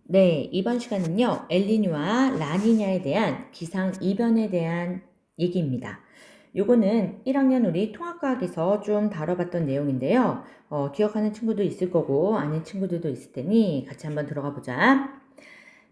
네, 이번 시간은요, 엘니뇨와 라니냐에 대한 기상 이변에 대한 얘기입니다. 요거는 1학년 우리 통합과학에서 좀 다뤄봤던 내용인데요. 기억하는 친구도 있을 거고, 아닌 친구들도 있을 테니 같이 한번 들어가 보자.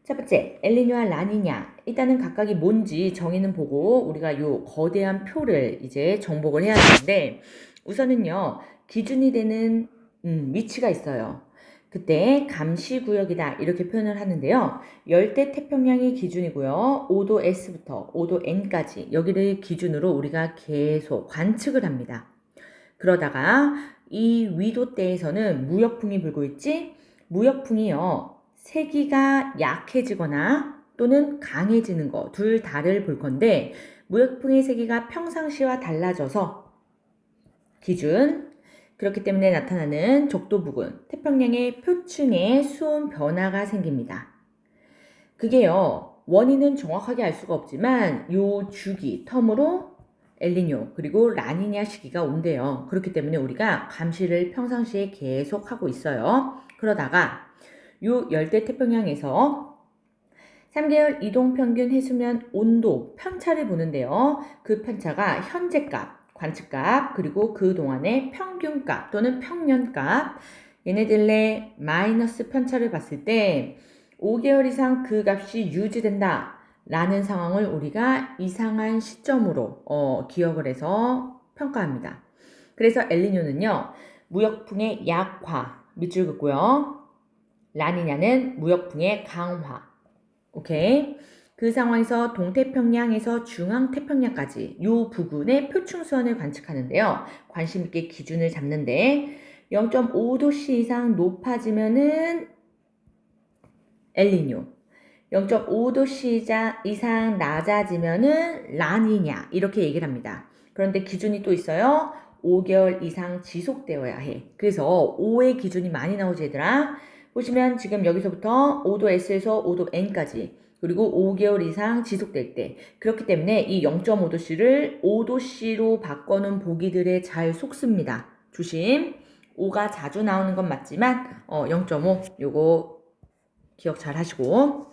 첫 번째, 엘니뇨와 라니냐. 일단은 각각이 뭔지 정의는 보고, 우리가 요 거대한 표를 이제 정복을 해야 되는데, 우선은요, 기준이 되는, 위치가 있어요. 그때 감시구역이다 이렇게 표현을 하는데요. 열대 태평양이 기준이고요. 5도 S부터 5도 N까지 여기를 기준으로 우리가 계속 관측을 합니다. 그러다가 이 위도대에서는 무역풍이 불고 있지. 무역풍이요. 세기가 약해지거나 또는 강해지는 거 둘 다를 볼 건데 무역풍의 세기가 평상시와 달라져서 기준 그렇기 때문에 나타나는 적도 부근, 태평양의 표층에 수온 변화가 생깁니다. 그게요, 원인은 정확하게 알 수가 없지만 요 주기, 텀으로 엘니뇨 그리고 라니냐 시기가 온대요. 그렇기 때문에 우리가 감시를 평상시에 계속 하고 있어요. 그러다가 요 열대 태평양에서 3개월 이동평균 해수면 온도 편차를 보는데요. 그 편차가 현재값, 관측값, 그리고 그동안의 평균값 또는 평년값 얘네들의 마이너스 편차를 봤을 때 5개월 이상 그 값이 유지된다 라는 상황을 우리가 이상한 시점으로 기억을 해서 평가합니다. 그래서 엘니뇨는요. 무역풍의 약화, 밑줄 긋고요. 라니냐는 무역풍의 강화. 오케이. 그 상황에서 동태평양에서 중앙태평양까지 요 부근의 표충수온을 관측하는데요. 관심 있게 기준을 잡는데 0.5도씨 이상 높아지면은 엘니뇨, 0.5도씨 이상 낮아지면은 라니냐 이렇게 얘기를 합니다. 그런데 기준이 또 있어요. 5개월 이상 지속되어야 해. 그래서 5의 기준이 많이 나오지 얘들아. 보시면 지금 여기서부터 5도 S에서 5도 N까지 그리고 5개월 이상 지속될 때 그렇기 때문에 이 0.5도씨를 5도씨로 바꿔놓은 보기들에 잘 속습니다. 조심. 5가 자주 나오는 건 맞지만 0.5 요거 기억 잘 하시고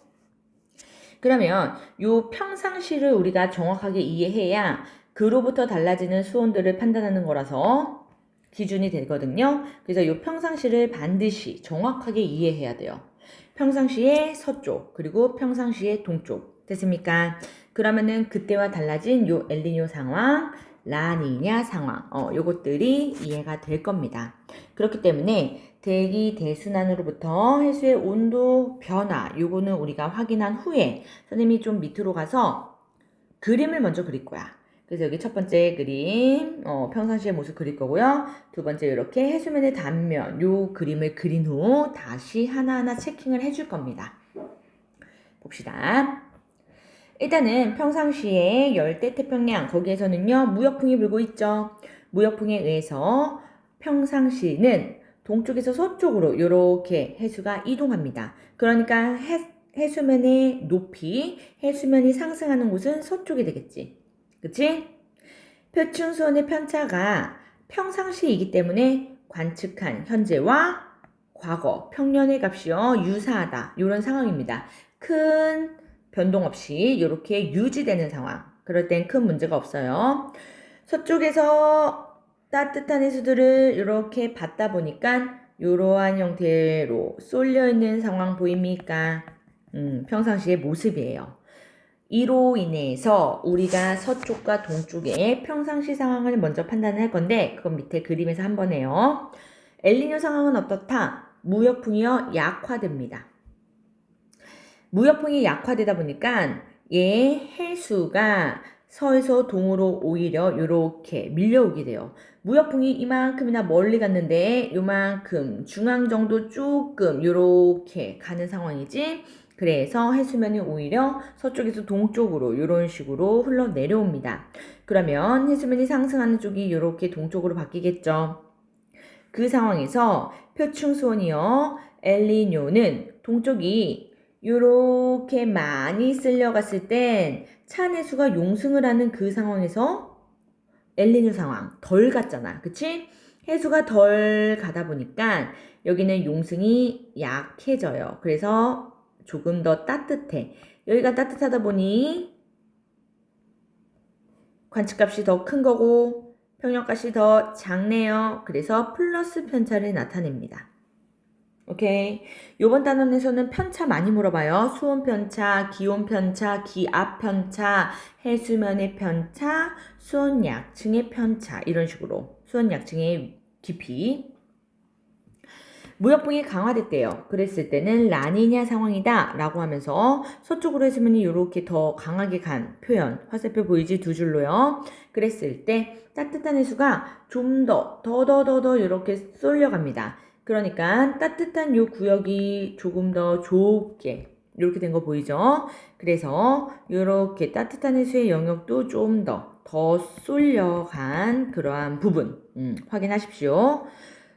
그러면 요 평상시를 우리가 정확하게 이해해야 그로부터 달라지는 수온들을 판단하는 거라서 기준이 되거든요. 그래서 요 평상시를 반드시 정확하게 이해해야 돼요. 평상시의 서쪽 그리고 평상시의 동쪽 됐습니까? 그러면은 그때와 달라진 요 엘니뇨 상황 라니냐 상황 요것들이 이해가 될 겁니다. 그렇기 때문에 대기 대순환으로부터 해수의 온도 변화 요거는 우리가 확인한 후에 선생님이 좀 밑으로 가서 그림을 먼저 그릴 거야. 그래서 여기 첫 번째 그림 평상시의 모습 그릴 거고요. 두 번째 이렇게 해수면의 단면 요 그림을 그린 후 다시 하나하나 체킹을 해줄 겁니다. 봅시다. 일단은 평상시에 열대태평양 거기에서는요 무역풍이 불고 있죠. 무역풍에 의해서 평상시는 동쪽에서 서쪽으로 이렇게 해수가 이동합니다. 그러니까 해수면의 높이, 해수면이 상승하는 곳은 서쪽이 되겠지. 그치? 표층수온의 편차가 평상시이기 때문에 관측한 현재와 과거, 평년의 값이요 유사하다. 이런 상황입니다. 큰 변동 없이 이렇게 유지되는 상황. 그럴 땐 큰 문제가 없어요. 서쪽에서 따뜻한 해수들을 이렇게 받다 보니까 이러한 형태로 쏠려 있는 상황 보입니까? 평상시의 모습이에요. 이로 인해서 우리가 서쪽과 동쪽의 평상시 상황을 먼저 판단할 건데 그건 밑에 그림에서 한번 해요. 엘니뇨 상황은 어떻다? 무역풍이요 약화됩니다. 무역풍이 약화되다 보니까 얘 해수가 서에서 동으로 오히려 이렇게 밀려오게 돼요. 무역풍이 이만큼이나 멀리 갔는데 요만큼 중앙 정도 조금 이렇게 가는 상황이지. 그래서 해수면이 오히려 서쪽에서 동쪽으로 이런 식으로 흘러내려옵니다. 그러면 해수면이 상승하는 쪽이 이렇게 동쪽으로 바뀌겠죠. 그 상황에서 표충수온이요. 엘니뇨는 동쪽이 이렇게 많이 쓸려갔을 땐 찬해수가 용승을 하는 그 상황에서 엘니뇨 상황 덜 갔잖아. 그치? 해수가 덜 가다 보니까 여기는 용승이 약해져요. 그래서 조금 더 따뜻해. 여기가 따뜻하다 보니 관측값이 더 큰 거고 평력값이 더 작네요. 그래서 플러스 편차를 나타냅니다. 오케이. 요번 단원에서는 편차 많이 물어봐요. 수온 편차, 기온 편차, 기압 편차, 해수면의 편차, 수온 약층의 편차 이런 식으로 수온 약층의 깊이. 무역풍이 강화됐대요. 그랬을 때는 라니냐 상황이다 라고 하면서 서쪽으로 해수면이 이렇게 더 강하게 간 표현, 화살표 보이지? 두 줄로요. 그랬을 때 따뜻한 해수가 좀 더 이렇게 쏠려갑니다. 그러니까 따뜻한 요 구역이 조금 더 좁게 이렇게 된 거 보이죠? 그래서 이렇게 따뜻한 해수의 영역도 좀 더 쏠려간 그러한 부분 확인하십시오.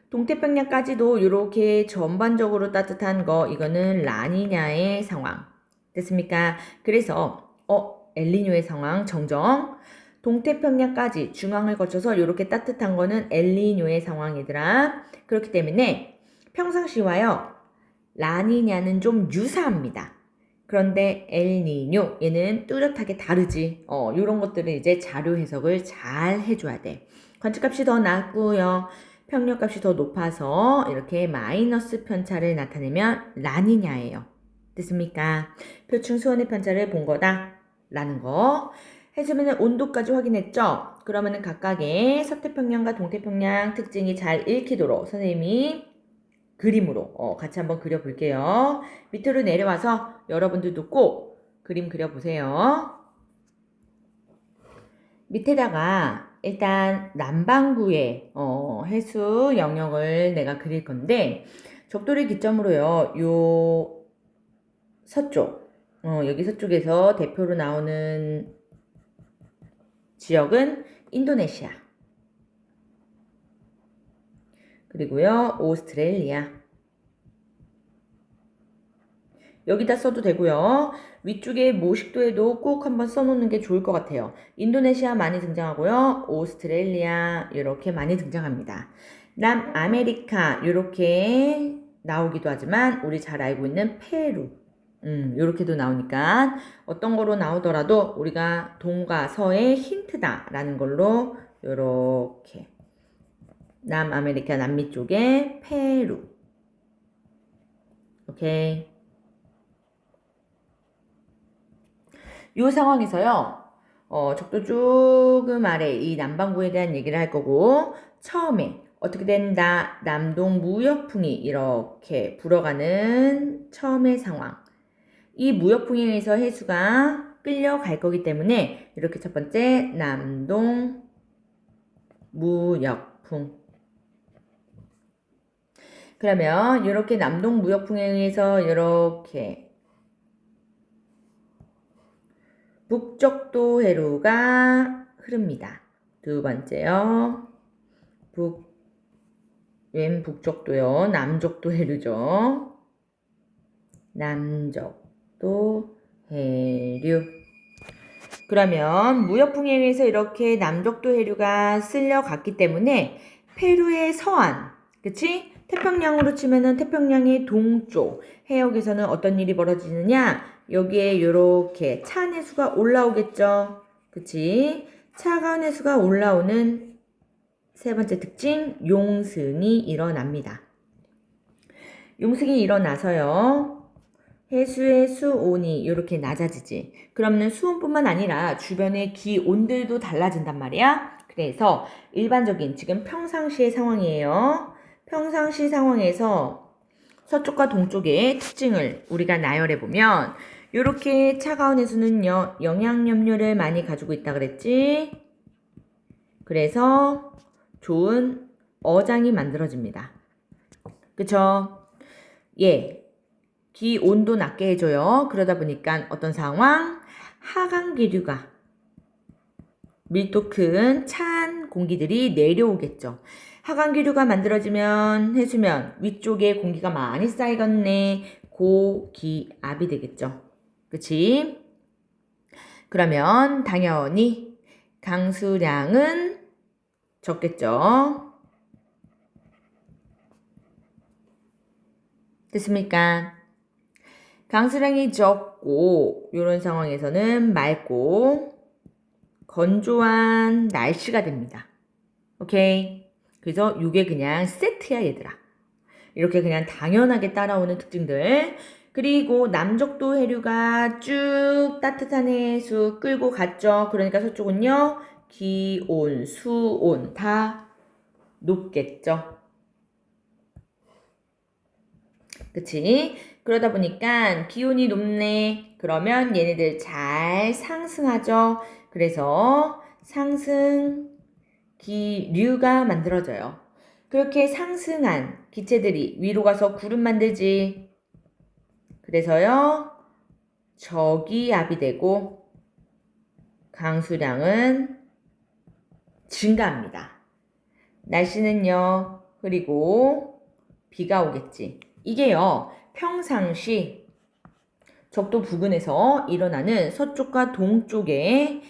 동태평양까지도 이렇게 전반적으로 따뜻한 거 이거는 라니냐의 상황 됐습니까? 그래서 엘니뇨의 상황 정정. 동태평양까지 중앙을 거쳐서 이렇게 따뜻한 거는 엘니뇨의 상황 얘들아. 그렇기 때문에 평상시와요 라니냐는 좀 유사합니다. 그런데 엘니뇨 얘는 뚜렷하게 다르지. 이런 것들은 이제 자료 해석을 잘 해줘야 돼. 관측값이 더 낮고요. 평력값이 더 높아서 이렇게 마이너스 편차를 나타내면 라니냐예요. 됐습니까? 표층 수온의 편차를 본 거다 라는 거. 해수면의 온도까지 확인했죠? 그러면은 각각의 서태평양과 동태평양 특징이 잘 읽히도록 선생님이 그림으로 같이 한번 그려볼게요. 밑으로 내려와서 여러분들도 꼭 그림 그려보세요. 밑에다가 일단 남반구의 해수 영역을 내가 그릴 건데 적도를 기점으로요. 요 서쪽 여기 서쪽에서 대표로 나오는 지역은 인도네시아 그리고요 오스트레일리아 여기다 써도 되고요. 위쪽에 모식도에도 꼭 한번 써놓는 게 좋을 것 같아요. 인도네시아 많이 등장하고요. 오스트레일리아 이렇게 많이 등장합니다. 남아메리카 이렇게 나오기도 하지만 우리 잘 알고 있는 페루 이렇게도 나오니까 어떤 거로 나오더라도 우리가 동과 서의 힌트다 라는 걸로 이렇게 남아메리카 남미 쪽에 페루 오케이. 이 상황에서요, 적도 조금 아래 이 남반구에 대한 얘기를 할 거고, 처음에 어떻게 된다? 남동 무역풍이 이렇게 불어가는 처음의 상황. 이 무역풍에 의해서 해수가 끌려갈 거기 때문에 이렇게 첫 번째 남동 무역풍. 그러면 이렇게 남동 무역풍에 의해서 이렇게 북적도 해류가 흐릅니다. 두 번째요. 왼 북적도요. 남적도 해류죠. 남적도 해류. 그러면 무역풍에 의해서 이렇게 남적도 해류가 쓸려갔기 때문에 페루의 서안, 그치? 태평양으로 치면은 태평양의 동쪽 해역에서는 어떤 일이 벌어지느냐? 여기에 이렇게 찬 해수가 올라오겠죠. 그치? 차가운 해수가 올라오는 세 번째 특징, 용승이 일어납니다. 용승이 일어나서요. 해수의 수온이 이렇게 낮아지지. 그러면 수온뿐만 아니라 주변의 기온들도 달라진단 말이야. 그래서 일반적인 지금 평상시의 상황이에요. 평상시 상황에서 서쪽과 동쪽의 특징을 우리가 나열해 보면 이렇게 차가운 해수는요. 영양염료를 많이 가지고 있다 그랬지. 그래서 좋은 어장이 만들어집니다. 그쵸? 예. 기온도 낮게 해줘요. 그러다 보니까 어떤 상황? 하강기류가 밀도 큰 찬 공기들이 내려오겠죠. 하강기류가 만들어지면 해수면 위쪽에 공기가 많이 쌓이겠네. 고기압이 되겠죠. 그치? 그러면 당연히 강수량은 적겠죠. 됐습니까? 강수량이 적고 이런 상황에서는 맑고 건조한 날씨가 됩니다. 오케이? 그래서 이게 그냥 세트야 얘들아. 이렇게 그냥 당연하게 따라오는 특징들. 그리고 남적도 해류가 쭉 따뜻한 해수 끌고 갔죠. 그러니까 서쪽은요. 기온, 수온 다 높겠죠. 그치? 그러다 보니까 기온이 높네. 그러면 얘네들 잘 상승하죠. 그래서 상승 기류가 만들어져요. 그렇게 상승한 기체들이 위로 가서 구름 만들지. 그래서요, 저기압이 되고 강수량은 증가합니다. 날씨는요, 흐리고 비가 오겠지. 이게요, 평상시 적도 부근에서 일어나는 서쪽과 동쪽의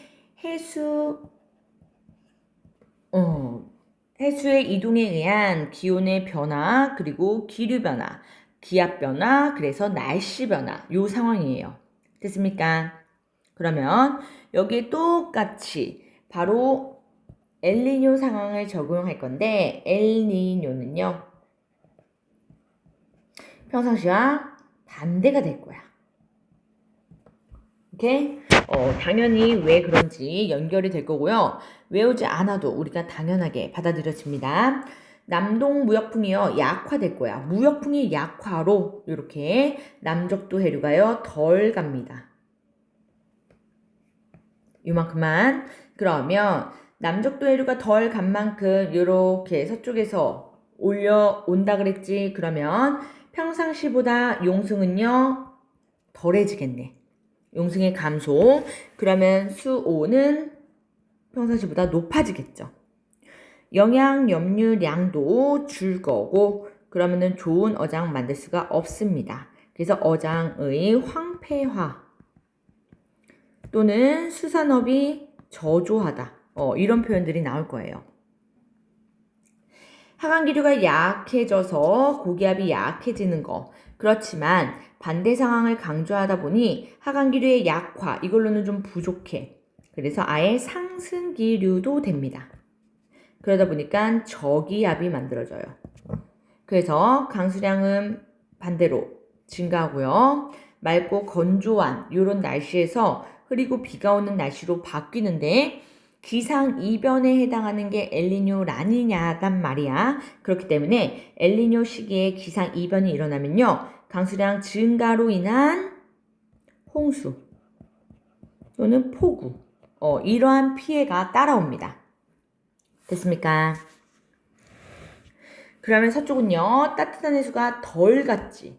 해수의 이동에 의한 기온의 변화, 그리고 기류 변화, 기압 변화, 그래서 날씨 변화, 요 상황이에요. 됐습니까? 그러면 여기에 똑같이 바로 엘니뇨 상황을 적용할 건데 엘니뇨는요. 평상시와 반대가 될 거야. 오케이? 당연히 왜 그런지 연결이 될 거고요. 외우지 않아도 우리가 당연하게 받아들여집니다. 남동 무역풍이요 약화될 거야. 무역풍이 약화로 이렇게 남적도 해류가요 덜 갑니다. 이만큼만. 그러면 남적도 해류가 덜 간 만큼 이렇게 서쪽에서 올려온다 그랬지. 그러면 평상시보다 용승은요 덜해지겠네. 용승의 감소. 그러면 수온은 평상시보다 높아지겠죠. 영양 염류량도 줄 거고 그러면은 좋은 어장 만들 수가 없습니다. 그래서 어장의 황폐화 또는 수산업이 저조하다. 이런 표현들이 나올 거예요. 하강기류가 약해져서 고기압이 약해지는 거. 그렇지만 반대 상황을 강조하다 보니 하강기류의 약화, 이걸로는 좀 부족해. 그래서 아예 상승기류도 됩니다. 그러다 보니까 저기압이 만들어져요. 그래서 강수량은 반대로 증가하고요. 맑고 건조한 이런 날씨에서 흐리고 비가 오는 날씨로 바뀌는데 기상 이변에 해당하는 게 엘니뇨 라니냐단 말이야. 그렇기 때문에 엘니뇨 시기에 기상 이변이 일어나면요. 강수량 증가로 인한 홍수 또는 폭우 이러한 피해가 따라옵니다. 됐습니까? 그러면 서쪽은요. 따뜻한 해수가 덜 갔지.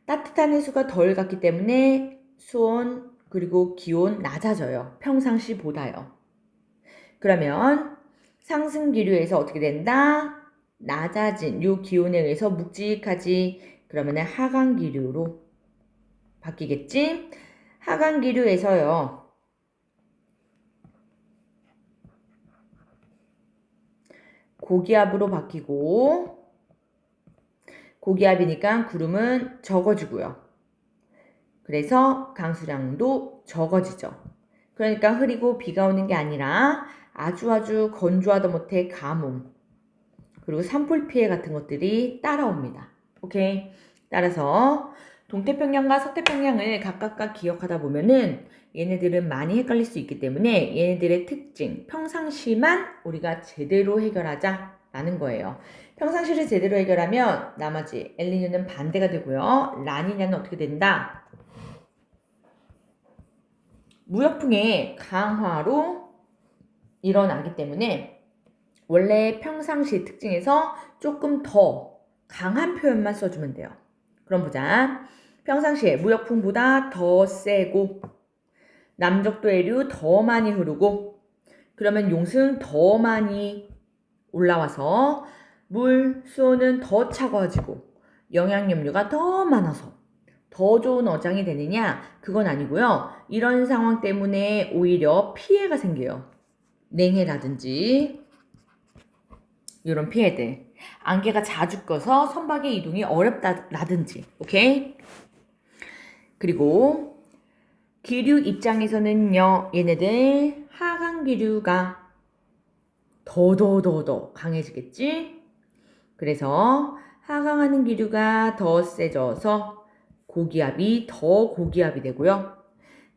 따뜻한 해수가 덜 갔기 때문에 수온 그리고 기온 낮아져요. 평상시보다요. 그러면 상승 기류에서 어떻게 된다? 낮아진 요 기온에 의해서 묵직하지. 그러면 하강 기류로 바뀌겠지? 하강 기류에서요. 고기압으로 바뀌고 고기압이니까 구름은 적어지고요. 그래서 강수량도 적어지죠. 그러니까 흐리고 비가 오는 게 아니라 아주 건조하다 못해 가뭄 그리고 산불 피해 같은 것들이 따라옵니다. 오케이? 따라서 동태평양과 서태평양을 각각 기억하다 보면은 얘네들은 많이 헷갈릴 수 있기 때문에 얘네들의 특징, 평상시만 우리가 제대로 해결하자라는 거예요. 평상시를 제대로 해결하면 나머지 엘니뇨는 반대가 되고요. 라니냐는 어떻게 된다? 무역풍의 강화로 일어나기 때문에 원래 평상시 특징에서 조금 더 강한 표현만 써주면 돼요. 그럼 보자. 평상시에 무역풍보다 더 세고 남적도 해류 더 많이 흐르고 그러면 용승 더 많이 올라와서 물, 수온은 더 차가워지고 영양염류가 더 많아서 더 좋은 어장이 되느냐? 그건 아니고요. 이런 상황 때문에 오히려 피해가 생겨요. 냉해라든지 이런 피해들. 안개가 자주 껴서 선박의 이동이 어렵다라든지. 오케이? 그리고 기류 입장에서는요, 얘네들 하강 기류가 더 강해지겠지? 그래서 하강하는 기류가 더 세져서 고기압이 더 고기압이 되고요.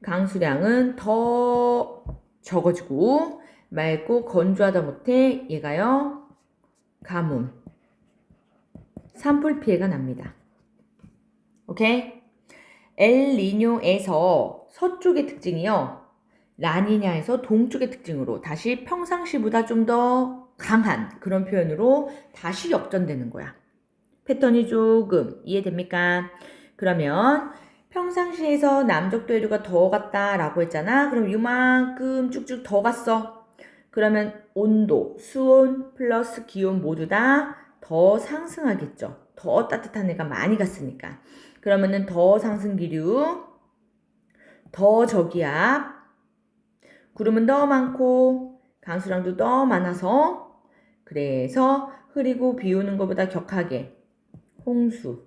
강수량은 더 적어지고 맑고 건조하다 못해 얘가요, 가뭄, 산불 피해가 납니다. 오케이? 엘니뇨에서 서쪽의 특징이요, 라니냐에서 동쪽의 특징으로 다시 평상시보다 좀 더 강한 그런 표현으로 다시 역전되는 거야. 패턴이 조금 이해됩니까? 그러면 평상시에서 남쪽 대류가 더 갔다라고 했잖아. 그럼 이만큼 쭉쭉 더 갔어. 그러면 온도, 수온 플러스 기온 모두 다 더 상승하겠죠. 더 따뜻한 애가 많이 갔으니까. 그러면은 더 상승 기류, 더 저기압, 구름은 더 많고 강수량도 더 많아서, 그래서 흐리고 비 오는 것보다 격하게 홍수,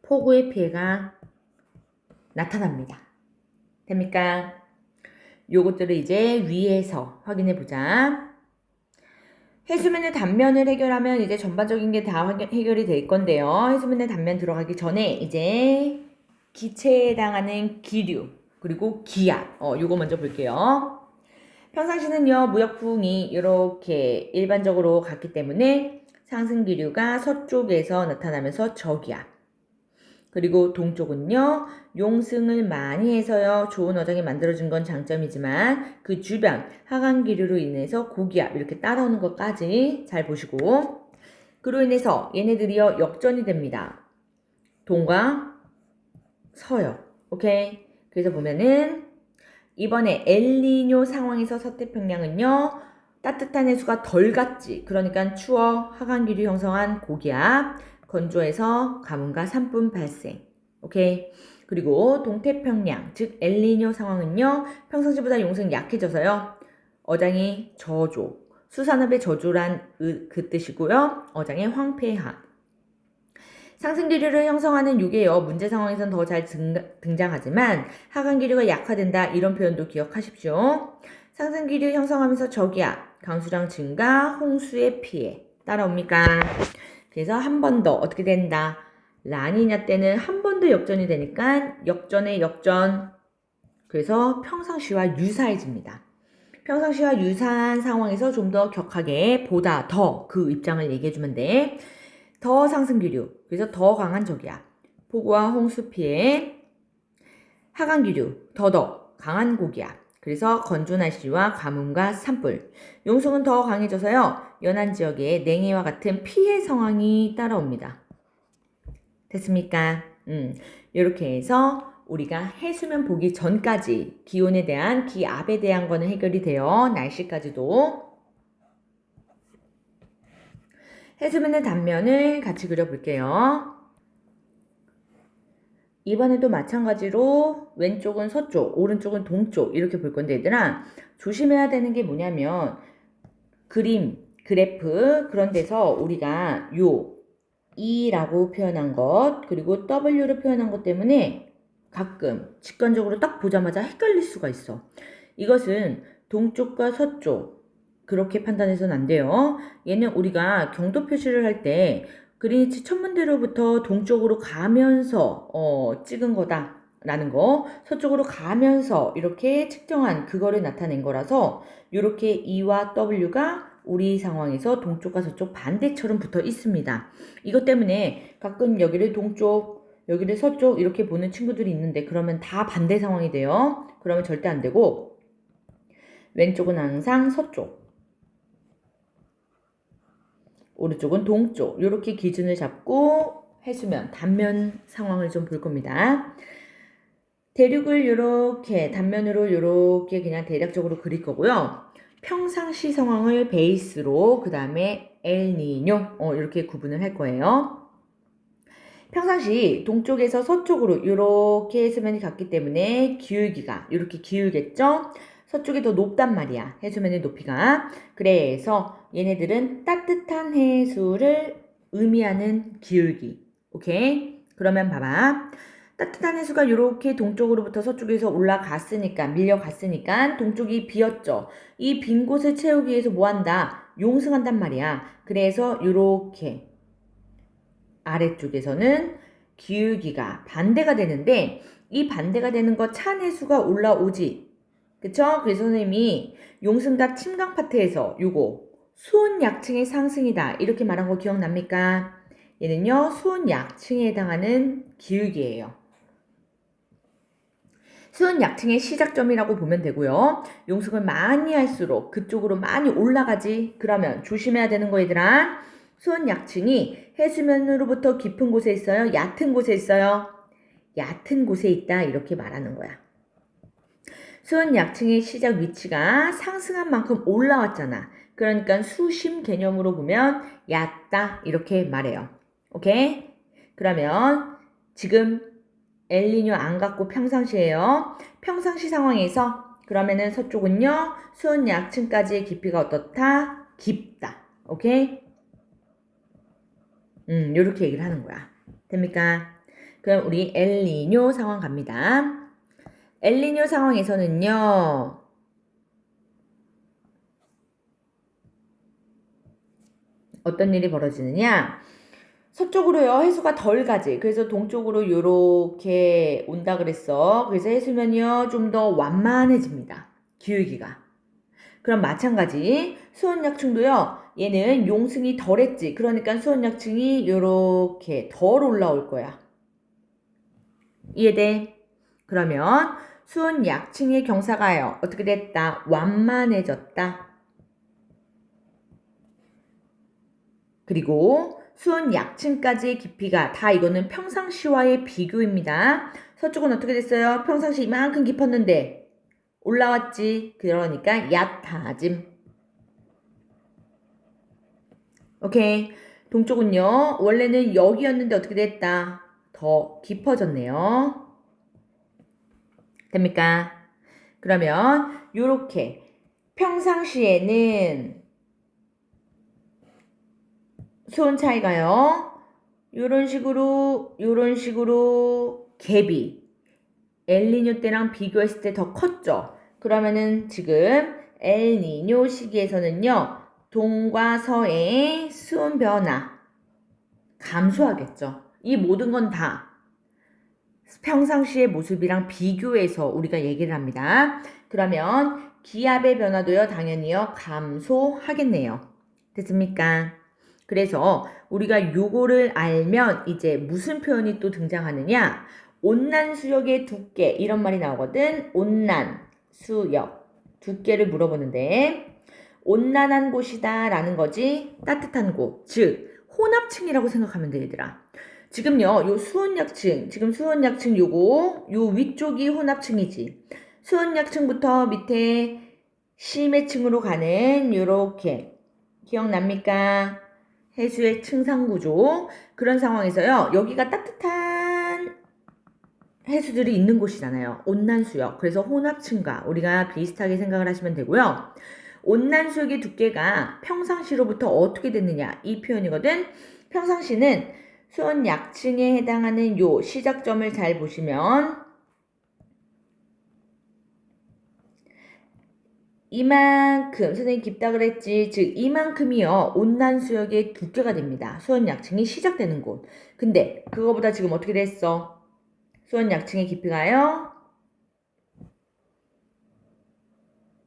폭우의 피해가 나타납니다. 됩니까? 요것들을 이제 위에서 확인해 보자. 해수면의 단면을 해결하면 이제 전반적인 게 다 해결이 될 건데요. 해수면의 단면 들어가기 전에 이제 기체에 해당하는 기류, 그리고 기압, 요거 먼저 볼게요. 평상시는요, 무역풍이 이렇게 일반적으로 갔기 때문에 상승 기류가 서쪽에서 나타나면서 저기압, 그리고 동쪽은요, 용승을 많이 해서요, 좋은 어장이 만들어진 건 장점이지만 그 주변 하강 기류로 인해서 고기압 이렇게 따라오는 것까지 잘 보시고, 그로 인해서 얘네들이요, 역전이 됩니다. 동과 서역. 오케이? 그래서 보면은 이번에 엘니뇨 상황에서 서태평양은요, 따뜻한 해수가 덜 갔지. 그러니까 추워 하강기류 형성한 고기압, 건조해서 가뭄과 산불 발생. 오케이. 그리고 동태평양, 즉 엘니뇨 상황은요, 평상시보다 용성이 약해져서요, 어장이 저조, 수산업의 저조란 그 뜻이고요, 어장의 황폐화. 상승기류를 형성하는 요게요, 문제 상황에선 더 잘 등장하지만 하강기류가 약화된다, 이런 표현도 기억하십시오. 상승기류 형성하면서 저기압, 강수량 증가, 홍수의 피해 따라옵니까? 그래서 한 번 더 어떻게 된다? 라니냐 때는 한 번 더 역전이 되니까 역전의 역전. 그래서 평상시와 유사해집니다. 평상시와 유사한 상황에서 좀 더 격하게 보다 더 그 입장을 얘기해주면 돼. 더 상승 기류, 그래서 더 강한 저기압, 폭우와 홍수 피해, 하강 기류, 더 강한 고기압, 그래서 건조 날씨와 가뭄과 산불, 용성은 더 강해져서요, 연안 지역에 냉해와 같은 피해 상황이 따라옵니다. 됐습니까? 이렇게 해서 우리가 해수면 보기 전까지 기온에 대한, 기압에 대한 거는 해결이 돼요. 날씨까지도. 해수면의 단면을 같이 그려볼게요. 이번에도 마찬가지로 왼쪽은 서쪽, 오른쪽은 동쪽 이렇게 볼 건데, 얘들아 조심해야 되는 게 뭐냐면 그림, 그래프 그런 데서 우리가 요 E라고 표현한 것, 그리고 W로 표현한 것 때문에 가끔 직관적으로 딱 보자마자 헷갈릴 수가 있어. 이것은 동쪽과 서쪽 그렇게 판단해서는 안 돼요. 얘는 우리가 경도 표시를 할 때 그리니치 천문대로부터 동쪽으로 가면서 찍은 거다 라는 거, 서쪽으로 가면서 이렇게 측정한 그거를 나타낸 거라서 이렇게 E와 W가 우리 상황에서 동쪽과 서쪽 반대처럼 붙어 있습니다. 이것 때문에 가끔 여기를 동쪽, 여기를 서쪽 이렇게 보는 친구들이 있는데, 그러면 다 반대 상황이 돼요. 그러면 절대 안 되고, 왼쪽은 항상 서쪽, 오른쪽은 동쪽, 이렇게 기준을 잡고 해수면, 단면 상황을 좀 볼 겁니다. 대륙을 이렇게 단면으로 이렇게 그냥 대략적으로 그릴 거고요. 평상시 상황을 베이스로 그 다음에 엘니뇨 이렇게 구분을 할 거예요. 평상시 동쪽에서 서쪽으로 이렇게 해수면이 갔기 때문에 기울기가 이렇게 기울겠죠? 서쪽이 더 높단 말이야, 해수면의 높이가. 그래서 얘네들은 따뜻한 해수를 의미하는 기울기. 오케이? 그러면 봐봐. 따뜻한 해수가 이렇게 동쪽으로부터 서쪽에서 올라갔으니까, 밀려갔으니까 동쪽이 비었죠. 이 빈 곳을 채우기 위해서 뭐 한다? 용승한단 말이야. 그래서 이렇게 아래쪽에서는 기울기가 반대가 되는데, 이 반대가 되는 거 찬 해수가 올라오지. 그쵸? 그래서 선생님이 용승과 침강 파트에서 요거 수온 약층의 상승이다 이렇게 말한 거 기억납니까? 얘는요 수온 약층에 해당하는 기울기예요. 수온 약층의 시작점이라고 보면 되고요. 용승을 많이 할수록 그쪽으로 많이 올라가지. 그러면 조심해야 되는 거 얘들아. 수온 약층이 해수면으로부터 깊은 곳에 있어요? 얕은 곳에 있어요? 얕은 곳에 있다 이렇게 말하는 거야. 수온 약층의 시작 위치가 상승한 만큼 올라왔잖아. 그러니까 수심 개념으로 보면 얕다 이렇게 말해요. 오케이? 그러면 지금 엘니뇨 안 갖고 평상시예요. 평상시 상황에서 그러면은 서쪽은요. 수온 약층까지의 깊이가 어떻다? 깊다. 오케이? 요렇게 얘기를 하는 거야. 됩니까? 그럼 우리 엘니뇨 상황 갑니다. 엘니뇨 상황에서는요. 어떤 일이 벌어지느냐? 서쪽으로요 해수가 덜 가지. 그래서 동쪽으로 요렇게 온다 그랬어. 그래서 해수면이요 좀 더 완만해집니다. 기울기가. 그럼 마찬가지 수온약층도요. 얘는 용승이 덜했지. 그러니까 수온약층이 요렇게 덜 올라올 거야. 이해돼? 그러면 수온약층의 경사가요. 어떻게 됐다? 완만해졌다. 그리고 수온 약층까지의 깊이가 다 이거는 평상시와의 비교입니다. 서쪽은 어떻게 됐어요? 평상시 이만큼 깊었는데 올라왔지. 그러니까 얕아짐. 오케이. 동쪽은요. 원래는 여기였는데 어떻게 됐다? 더 깊어졌네요. 됩니까? 그러면 요렇게 평상시에는 수온 차이가요. 요런 식으로 갭이 엘니뇨 때랑 비교했을 때 더 컸죠. 그러면은 지금 엘니뇨 시기에서는요. 동과 서의 수온 변화 감소하겠죠. 이 모든 건 다 평상시의 모습이랑 비교해서 우리가 얘기를 합니다. 그러면 기압의 변화도요. 당연히요. 감소하겠네요. 됐습니까? 그래서 우리가 요거를 알면 이제 무슨 표현이 또 등장하느냐? 온난 수역의 두께 이런 말이 나오거든. 온난 수역 두께를 물어보는데 온난한 곳이다 라는 거지. 따뜻한 곳, 즉 혼합층이라고 생각하면 돼 얘들아. 지금요 요 수온약층 지금 수온약층 요거 요 위쪽이 혼합층이지. 수온약층부터 밑에 심해층으로 가는 요렇게 기억납니까? 해수의 층상구조 그런 상황에서요 여기가 따뜻한 해수들이 있는 곳이잖아요. 온난수역 그래서 혼합층과 우리가 비슷하게 생각을 하시면 되고요. 온난수역의 두께가 평상시로부터 어떻게 됐느냐 이 표현이거든. 평상시는 수온 약층에 해당하는 요 시작점을 잘 보시면 이만큼 선생님 깊다 그랬지. 즉 이만큼이요 온난수역의 두께가 됩니다. 수온 약층이 시작되는 곳. 근데 그거보다 지금 어떻게 됐어? 수온 약층의 깊이가요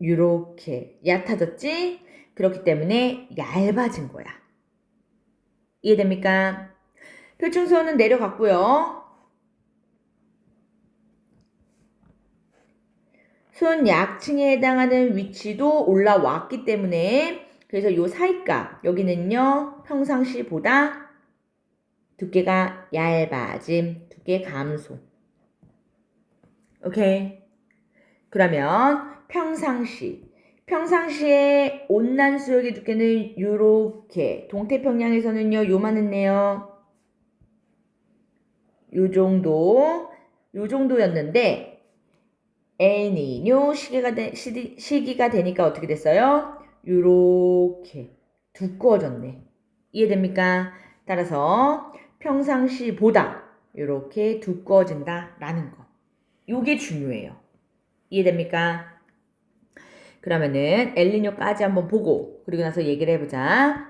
요렇게 얕아졌지? 그렇기 때문에 얇아진 거야. 이해됩니까? 표층수온은 내려갔고요. 수온 약층에 해당하는 위치도 올라왔기 때문에 그래서 요 사이값 여기는요 평상시보다 두께가 얇아짐, 두께 감소. 오케이. 그러면 평상시의 온난수역의 두께는 요렇게 동태평양에서는요 요만했네요. 요 정도였는데 엘니뇨 시기가 되니까 어떻게 됐어요? 요렇게 두꺼워졌네. 이해됩니까? 따라서 평상시보다 이렇게 두꺼워진다라는 거. 요게 중요해요. 이해됩니까? 그러면은 엘니뇨까지 한번 보고 그리고 나서 얘기를 해보자.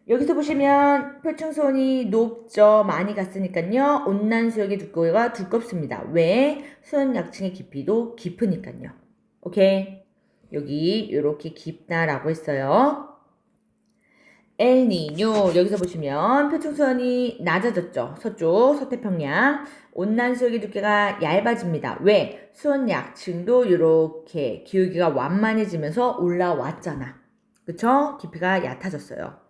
여기서 보시면 표층수온이 높죠. 많이 갔으니까요. 온난 수역의 두께가 두껍습니다. 왜? 수온 약층의 깊이도 깊으니까요. 오케이? 여기 이렇게 깊다라고 했어요. 엘니뇨 여기서 보시면 표층수온이 낮아졌죠. 서쪽 서태평양 온난 수역의 두께가 얇아집니다. 왜? 수온 약층도 이렇게 기울기가 완만해지면서 올라왔잖아. 그쵸? 깊이가 얕아졌어요.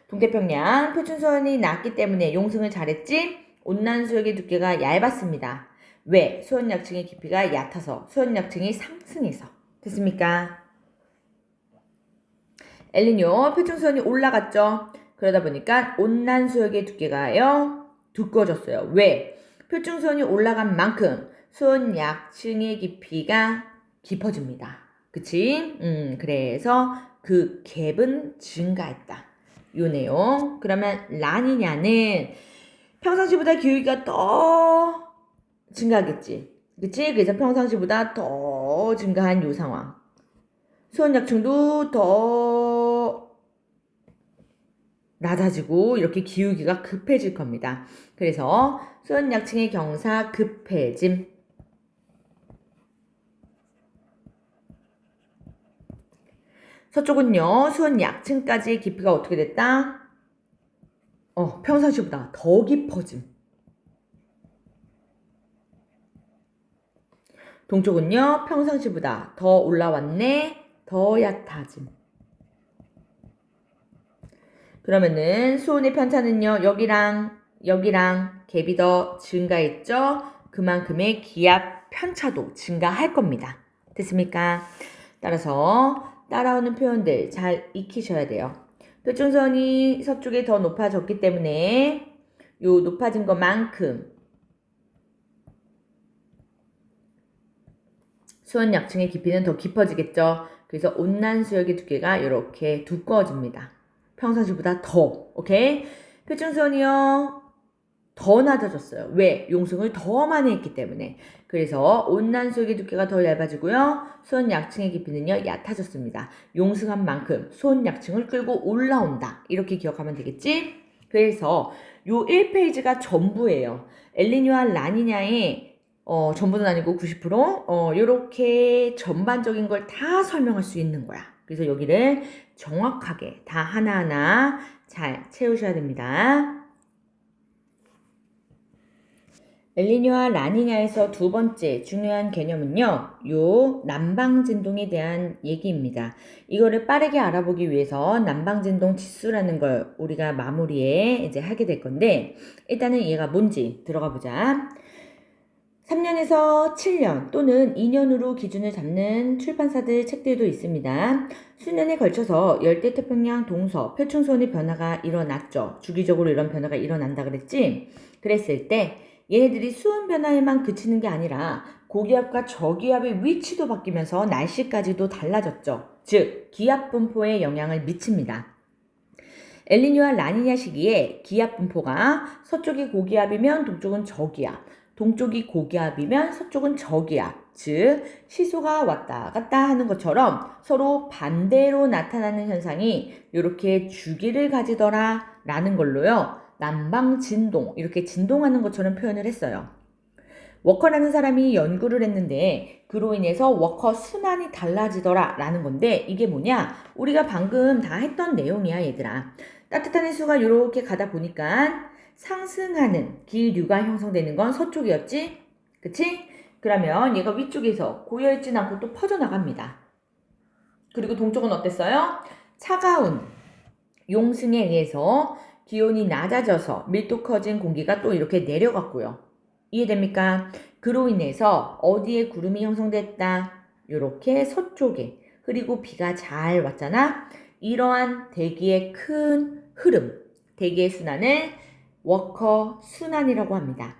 동태평양 표준수온이 낮기 때문에 용승을 잘했지? 온난 수역의 두께가 얇았습니다. 왜? 수온약층의 깊이가 얕아서 수온약층이 상승해서. 됐습니까? 엘니뇨 표준수온이 올라갔죠? 그러다 보니까 온난 수역의 두께가요 두꺼워졌어요. 왜? 표준수온이 올라간 만큼 수온약층의 깊이가 깊어집니다. 그치? 그래서 그 갭은 증가했다. 요 내용. 그러면 라니냐는 평상시보다 기울기가 더 증가하겠지. 그치? 그래서 평상시보다 더 증가한 요 상황. 수온약층도 더 낮아지고 이렇게 기울기가 급해질 겁니다. 그래서 수온약층의 경사 급해짐. 서쪽은요. 수온약층까지 깊이가 어떻게 됐다? 평상시보다 더 깊어짐. 동쪽은요. 평상시보다 더 올라왔네. 더 얕아짐. 그러면은 수온의 편차는요. 여기랑 갭이 더 증가했죠. 그만큼의 기압 편차도 증가할 겁니다. 됐습니까? 따라서 따라오는 표현들 잘 익히셔야 돼요. 표준선이 서쪽에 더 높아졌기 때문에 요 높아진 것만큼 수온 약층의 깊이는 더 깊어지겠죠. 그래서 온난 수역의 두께가 이렇게 두꺼워집니다. 평상시보다 더. 오케이? 표준수온이요. 더 낮아졌어요. 왜? 용승을 더 많이 했기 때문에. 그래서 온난 수역의 두께가 더 얇아지고요. 수온 약층의 깊이는요. 얕아졌습니다. 용승한 만큼 수온 약층을 끌고 올라온다. 이렇게 기억하면 되겠지? 그래서 요 1페이지가 전부예요. 엘니뇨와 라니냐의 전부는 아니고 90% 요렇게 전반적인 걸 다 설명할 수 있는 거야. 그래서 여기를 정확하게 다 하나하나 잘 채우셔야 됩니다. 엘니뇨와 라니냐에서 두 번째 중요한 개념은요. 요 남방진동에 대한 얘기입니다. 이거를 빠르게 알아보기 위해서 남방진동 지수라는 걸 우리가 마무리에 이제 하게 될 건데 일단은 얘가 뭔지 들어가 보자. 3년에서 7년 또는 2년으로 기준을 잡는 출판사들 책들도 있습니다. 수년에 걸쳐서 열대태평양 동서 표층수온의 변화가 일어났죠. 주기적으로 이런 변화가 일어난다 그랬지? 그랬을 때 얘네들이 수온 변화에만 그치는 게 아니라 고기압과 저기압의 위치도 바뀌면서 날씨까지도 달라졌죠. 즉 기압 분포에 영향을 미칩니다. 엘니뇨와 라니냐 시기에 기압 분포가 서쪽이 고기압이면 동쪽은 저기압, 동쪽이 고기압이면 서쪽은 저기압, 즉 시소가 왔다 갔다 하는 것처럼 서로 반대로 나타나는 현상이 이렇게 주기를 가지더라 라는 걸로요. 남방진동, 이렇게 진동하는 것처럼 표현을 했어요. 워커라는 사람이 연구를 했는데 그로 인해서 워커 순환이 달라지더라 라는 건데 이게 뭐냐? 우리가 방금 다 했던 내용이야 얘들아. 따뜻한 해수가 이렇게 가다 보니까 상승하는 기류가 형성되는 건 서쪽이었지? 그치? 그러면 얘가 위쪽에서 고여있진 않고 또 퍼져나갑니다. 그리고 동쪽은 어땠어요? 차가운 용승에 의해서 기온이 낮아져서 밀도 커진 공기가 또 이렇게 내려갔고요. 이해됩니까? 그로 인해서 어디에 구름이 형성됐다? 이렇게 서쪽에. 그리고 비가 잘 왔잖아? 이러한 대기의 큰 흐름, 대기의 순환을 워커 순환이라고 합니다.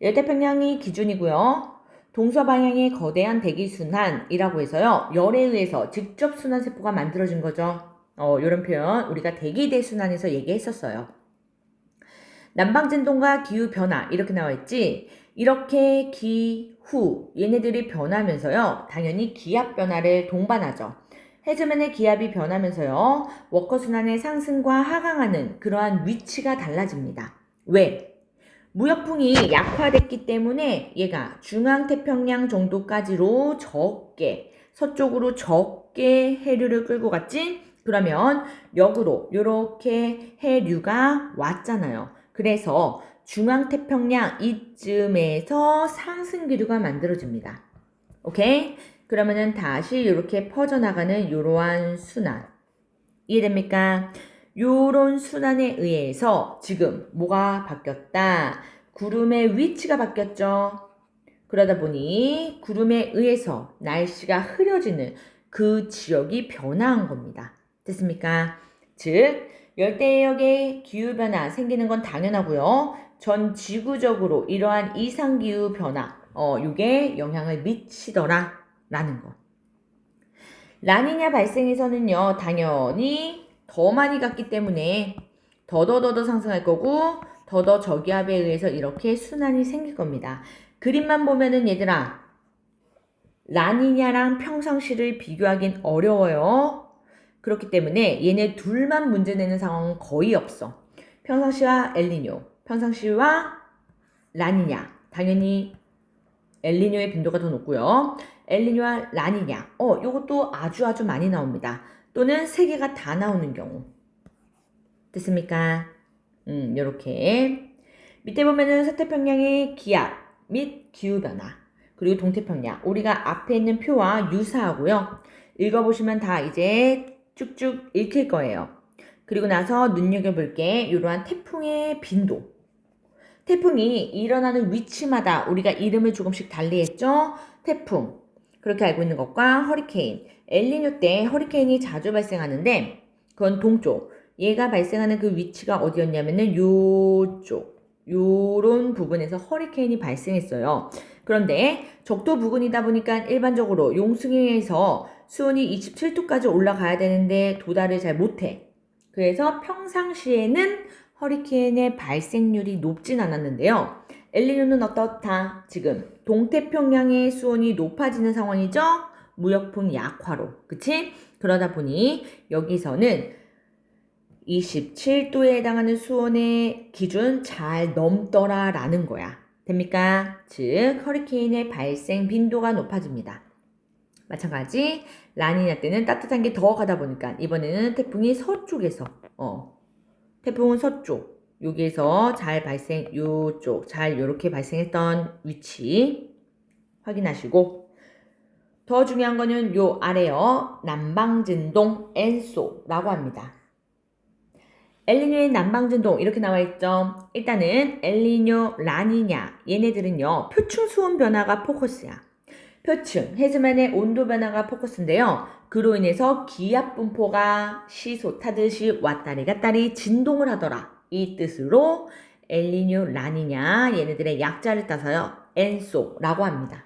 열대평양이 기준이고요. 동서방향의 거대한 대기 순환이라고 해서요. 열에 의해서 직접 순환세포가 만들어진 거죠. 이런 표현 우리가 대기대순환에서 얘기했었어요. 남방진동과 기후변화 이렇게 나와 있지. 이렇게 기후 얘네들이 변하면서요. 당연히 기압 변화를 동반하죠. 해수면의 기압이 변하면서요. 워커순환의 상승과 하강하는 그러한 위치가 달라집니다. 왜? 무역풍이 약화됐기 때문에 얘가 중앙태평양 정도까지로 적게 서쪽으로 적게 해류를 끌고 갔지? 그러면 역으로 이렇게 해류가 왔잖아요. 그래서 중앙태평양 이쯤에서 상승기류가 만들어집니다. 오케이? 그러면은 다시 이렇게 퍼져나가는 이러한 순환. 이해됩니까? 요런 순환에 의해서 지금 뭐가 바뀌었다? 구름의 위치가 바뀌었죠. 그러다 보니 구름에 의해서 날씨가 흐려지는 그 지역이 변화한 겁니다. 됐습니까? 즉 열대역의 기후변화 생기는 건 당연하고요. 전 지구적으로 이러한 이상기후 변화 요게 영향을 미치더라 라는 거. 라니냐 발생에서는요, 당연히 더 많이 갔기 때문에 더더더더 상승할 거고 더더 저기압에 의해서 이렇게 순환이 생길 겁니다. 그림만 보면은 얘들아 라니냐랑 평상시를 비교하긴 어려워요. 그렇기 때문에 얘네 둘만 문제 내는 상황은 거의 없어. 평상시와 엘니뇨, 평상시와 라니냐. 당연히 엘니뇨의 빈도가 더 높고요. 엘니뇨와 라니냐. 요것도 아주 많이 나옵니다. 또는 세 개가 다 나오는 경우. 됐습니까? 요렇게. 밑에 보면은 서태평양의 기압 및 기후변화. 그리고 동태평양. 우리가 앞에 있는 표와 유사하고요. 읽어보시면 다 이제 쭉쭉 읽힐 거예요. 그리고 나서 눈여겨볼게. 이러한 태풍의 빈도. 태풍이 일어나는 위치마다 우리가 이름을 조금씩 달리했죠. 태풍. 그렇게 알고 있는 것과 허리케인. 엘니뇨 때 허리케인이 자주 발생하는데 그건 동쪽. 얘가 발생하는 그 위치가 어디였냐면은 요쪽. 요런 부분에서 허리케인이 발생했어요. 그런데 적도 부근이다 보니까 일반적으로 용승에서 수온이 27도까지 올라가야 되는데 도달을 잘 못해. 그래서 평상시에는 허리케인의 발생률이 높진 않았는데요. 엘니뇨는 어떻다? 지금 동태평양의 수온이 높아지는 상황이죠? 무역풍 약화로. 그치? 그러다 보니 여기서는 27도에 해당하는 수온의 기준 잘 넘더라 라는 거야. 됩니까? 즉 허리케인의 발생 빈도가 높아집니다. 마찬가지 라니냐 때는 따뜻한 게 더 가다 보니까 이번에는 태풍이 서쪽에서 태풍은 서쪽 여기에서 잘 발생 요쪽 잘 요렇게 발생했던 위치 확인하시고 더 중요한 거는 요 아래요 남방진동 엔소라고 합니다. 엘니뇨의 남방진동 이렇게 나와 있죠. 일단은 엘니뇨, 라니냐 얘네들은요 표층 수온 변화가 포커스야. 표층, 해수면의 온도 변화가 포커스인데요. 그로 인해서 기압 분포가 시소 타듯이 왔다리 갔다리 진동을 하더라. 이 뜻으로 엘니뇨, 라니냐 얘네들의 약자를 따서요. 엔소라고 합니다.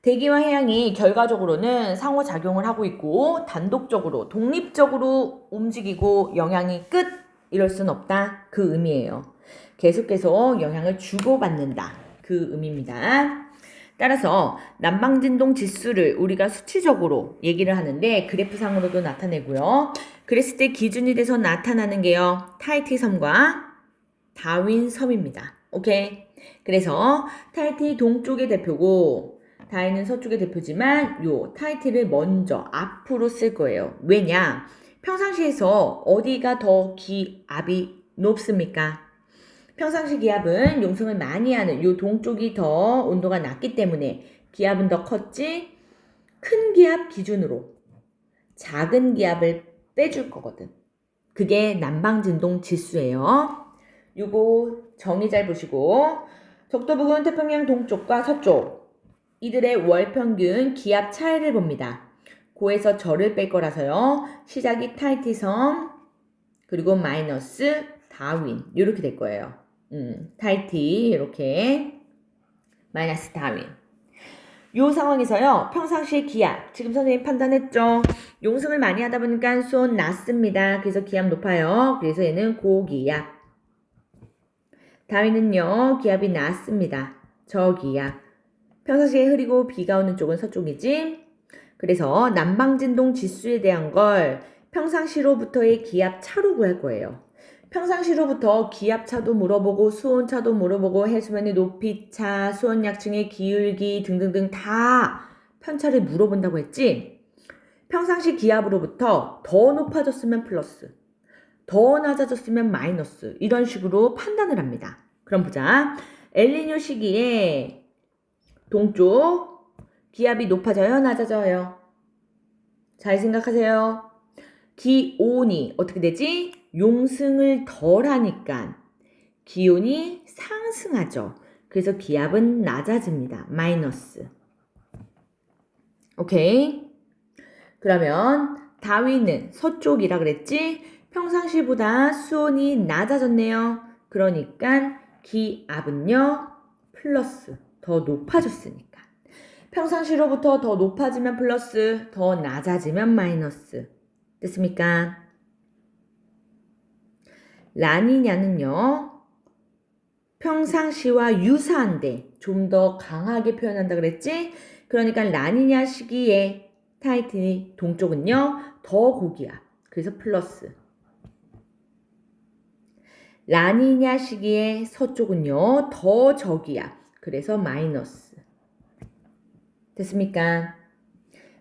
대기와 해양이 결과적으로는 상호작용을 하고 있고 단독적으로 독립적으로 움직이고 영향이 끝 이럴 순 없다 그 의미예요. 계속 영향을 주고받는다 그 의미입니다. 따라서 남방진동 지수를 우리가 수치적으로 얘기를 하는데 그래프상으로도 나타내고요. 그랬을 때 기준이 돼서 나타나는 게요. 타히티 섬과 다윈 섬입니다. 오케이? 그래서 타히티 동쪽의 대표고 다윈은 서쪽의 대표지만 요 타히티를 먼저 앞으로 쓸 거예요. 왜냐? 평상시에서 어디가 더 기압이 높습니까? 평상시 기압은 용승을 많이 하는 요 동쪽이 더 온도가 낮기 때문에 기압은 더 컸지 큰 기압 기준으로 작은 기압을 빼줄 거거든. 그게 남방진동 지수예요. 요거 정의 잘 보시고 적도 부근 태평양 동쪽과 서쪽 이들의 월평균 기압 차이를 봅니다. 고에서 저를 뺄 거라서요. 시작이 타히티섬 그리고 마이너스 다윈 이렇게 될 거예요. 타히티 이렇게 마이너스 다윈 요 상황에서요, 평상시의 기압, 지금 선생님 판단했죠? 용승을 많이 하다 보니까 수온 낮습니다. 그래서 기압 높아요. 그래서 얘는 고기압. 다위는요, 기압이 낮습니다. 저기압. 평상시에 흐리고 비가 오는 쪽은 서쪽이지. 그래서 남방진동 지수에 대한 걸 평상시로부터의 기압 차로 구할 거예요. 평상시로부터 기압차도 물어보고 수온차도 물어보고 해수면의 높이차, 수온약층의 기울기 등등등 다 편차를 물어본다고 했지. 평상시 기압으로부터 더 높아졌으면 플러스, 더 낮아졌으면 마이너스 이런 식으로 판단을 합니다. 그럼 보자. 엘니뇨 시기에 동쪽 기압이 높아져요? 낮아져요? 잘 생각하세요. 기온이 어떻게 되지? 용승을 덜 하니까 기온이 상승하죠. 그래서 기압은 낮아집니다. 마이너스. 오케이. 그러면 다위는 서쪽이라 그랬지? 평상시보다 수온이 낮아졌네요. 그러니까 기압은요, 플러스. 더 높아졌으니까. 평상시로부터 더 높아지면 플러스, 더 낮아지면 마이너스. 됐습니까? 라니냐는요, 평상시와 유사한데 좀 더 강하게 표현한다 그랬지? 그러니까 라니냐 시기에 타이틀 동쪽은요, 더 고기압. 그래서 플러스. 라니냐 시기에 서쪽은요, 더 저기압. 그래서 마이너스. 됐습니까?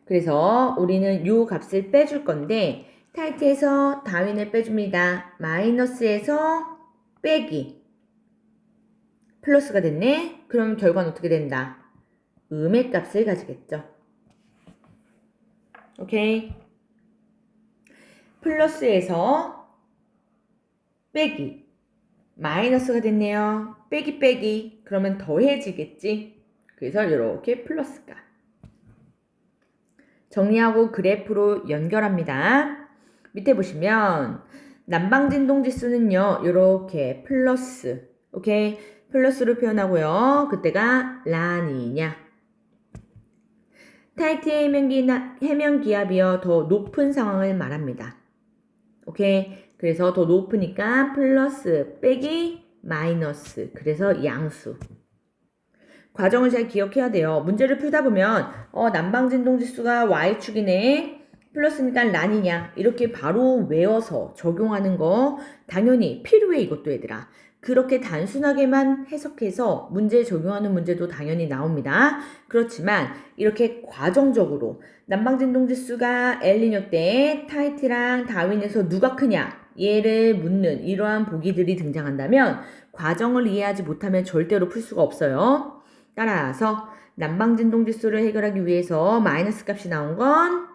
그래서 우리는 요 값을 빼줄 건데 타이트에서 다윈을 빼줍니다. 마이너스에서 빼기. 플러스가 됐네? 그럼 결과는 어떻게 된다? 음의 값을 가지겠죠. 오케이? 플러스에서 빼기. 마이너스가 됐네요. 빼기 빼기. 그러면 더해지겠지? 그래서 이렇게 플러스가. 정리하고 그래프로 연결합니다. 밑에 보시면 남방진동 지수는요. 이렇게 플러스. 오케이? 플러스로 표현하고요. 그때가 라니냐. 타이트의 해면 기압이요. 더 높은 상황을 말합니다. 오케이? 그래서 더 높으니까 플러스 빼기 마이너스. 그래서 양수. 과정을 잘 기억해야 돼요. 문제를 풀다 보면 남방진동 지수가 y축이네. 플러스니까 라니냐. 이렇게 바로 외워서 적용하는 거 당연히 필요해 이것도 얘들아. 그렇게 단순하게만 해석해서 문제 적용하는 문제도 당연히 나옵니다. 그렇지만 이렇게 과정적으로 남방진동 지수가 엘니뇨 때 타이트랑 다윈에서 누가 크냐 얘를 묻는 이러한 보기들이 등장한다면 과정을 이해하지 못하면 절대로 풀 수가 없어요. 따라서 남방진동 지수를 해결하기 위해서 마이너스 값이 나온 건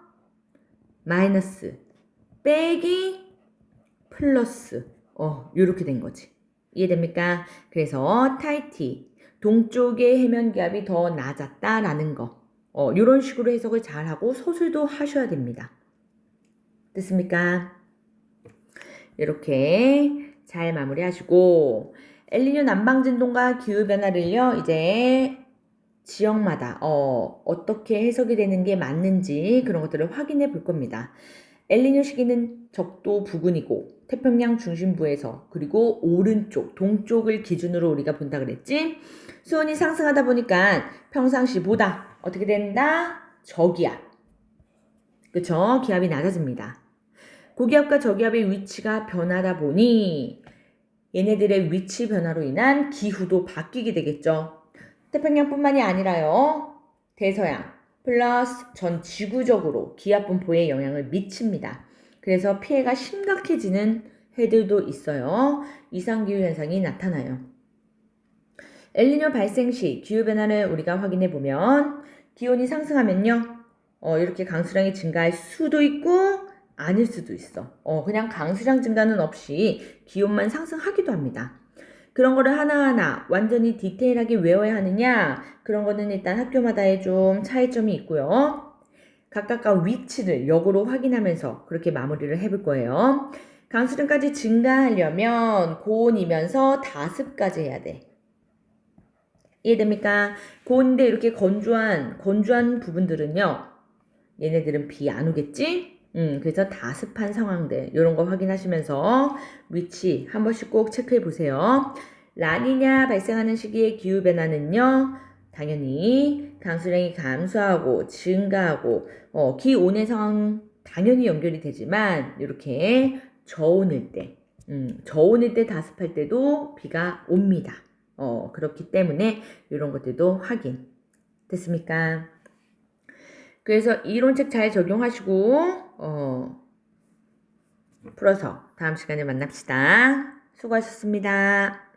마이너스 빼기 플러스 요렇게 된 거지. 이해됩니까? 그래서 타이티 동쪽의 해면 기압이 더 낮았다라는 거. 요런 식으로 해석을 잘하고 서술도 하셔야 됩니다. 됐습니까? 이렇게 잘 마무리하시고 엘니뇨 남방진동과 기후변화를요 이제 지역마다 어떻게 해석이 되는 게 맞는지 그런 것들을 확인해 볼 겁니다. 엘니뇨 시기는 적도 부근이고 태평양 중심부에서 그리고 오른쪽 동쪽을 기준으로 우리가 본다 그랬지. 수온이 상승하다 보니까 평상시보다 어떻게 된다? 저기압. 그쵸? 기압이 낮아집니다. 고기압과 저기압의 위치가 변하다 보니 얘네들의 위치 변화로 인한 기후도 바뀌게 되겠죠. 태평양뿐만이 아니라요. 대서양 플러스 전 지구적으로 기압 분포에 영향을 미칩니다. 그래서 피해가 심각해지는 해들도 있어요. 이상기후 현상이 나타나요. 엘니뇨 발생 시 기후변화를 우리가 확인해 보면 기온이 상승하면요. 이렇게 강수량이 증가할 수도 있고 아닐 수도 있어. 그냥 강수량 증가는 없이 기온만 상승하기도 합니다. 그런 거를 하나하나 완전히 디테일하게 외워야 하느냐? 그런 거는 일단 학교마다의 좀 차이점이 있고요. 각각과 위치를 역으로 확인하면서 그렇게 마무리를 해볼 거예요. 강수량까지 증가하려면 고온이면서 다습까지 해야 돼. 이해됩니까? 고온인데 이렇게 건조한 부분들은요. 얘네들은 비 안 오겠지? 그래서 다습한 상황들 이런 거 확인하시면서 위치 한 번씩 꼭 체크해 보세요. 라니냐 발생하는 시기의 기후 변화는요. 당연히 강수량이 감소하고 증가하고 기온의 상황 당연히 연결이 되지만 이렇게 저온일 때 다습할 때도 비가 옵니다. 그렇기 때문에 이런 것들도 확인 됐습니까? 그래서 이론책 잘 적용하시고 풀어서 다음 시간에 만납시다. 수고하셨습니다.